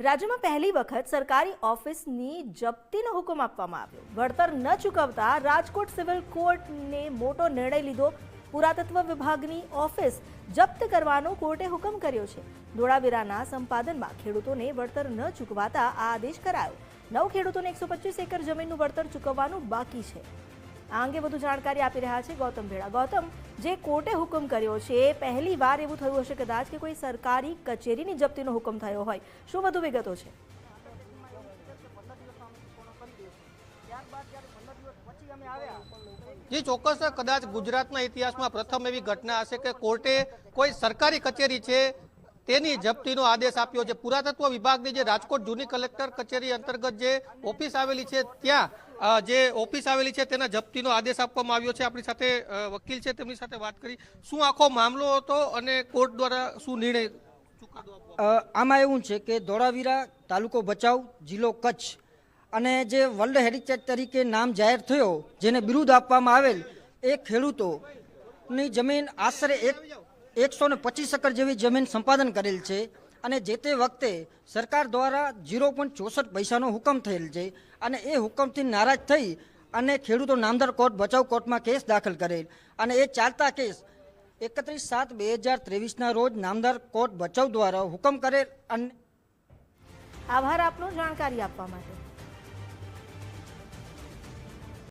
રાજ્યમાં પહેલી વખત સરકારી ઓફિસની જપ્તીનો હુકમ આપવામાં આવ્યો। વળતર ન ચૂકવતા રાજકોટ સિવિલ કોર્ટને મોટો નિર્ણય લીધો। પુરાતત્વ વિભાગની ઓફિસ જપ્ત કરવાનો કોર્ટે હુકમ કર્યો છે। ધોળાવીરાના સંપાદનમાં ખેડૂતોને વળતર ન ચૂકવાતા આ આદેશ કરાયો। 9 ખેડૂતોને 125 એકર જમીનનું વળતર ચૂકવવાનું બાકી છે। આ અંગે વધુ જાણકારી આપી રહ્યા છે ગૌતમ ભેડા। ગૌતમ, જે કોર્ટે હુકમ કર્યો છે, પહેલી વાર એવું થયું હશે કદાચ કે કોઈ સરકારી કચેરીની જપ્તીનો હુકમ થયો હોય, શું વધુ વિગતો છે? जी ચોક્કસ કદાચ ગુજરાતના ઇતિહાસમાં પ્રથમ એવી ઘટના હશે કે કોર્ટે કોઈ સરકારી કચેરી છે તેની જપ્તીનો આદેશ આપ્યો છે। પુરાતત્વ વિભાગની જે રાજકોટ જૂની કલેક્ટર કચેરી અંતર્ગત જે ઓફિસ આવેલી છે ત્યાં જે ઓફિસ આવેલી છે તેના જપ્તીનો આદેશ આપવામાં આવ્યો છે। આપણી સાથે વકીલ છે, તેમની સાથે વાત કરી શું આખો મામલો હતો અને કોર્ટ દ્વારા શું નિર્ણય ચુકાદો આપવામાં? આમાં એવું છે કે ધોળાવીરા તાલુકો ભચાઉ જિલ્લો કચ્છ અને જે વર્લ્ડ હેરિટેજ તરીકે નામ જાહેર થયો, જેને બિરુદ આપવામાં આવેલ, એ ખેડૂતોની જમીન આશરે 125 એકર જેવી જમીન સંપાદન કરેલ છે અને જે તે વખતે સરકાર દ્વારા 0.64 પૈસાનો હુકમ થયેલ છે અને એ હુકમથી નારાજ થઈ અને ખેડૂતો નામદાર કોર્ટ ભચાઉ કોર્ટમાં કેસ દાખલ કરેલ અને એ ચાલતા કેસ 31/7/2023ના રોજ નામદાર કોર્ટ ભચાઉ દ્વારા હુકમ કરેલ। અને આભાર આપનો જાણકારી આપવા માટે।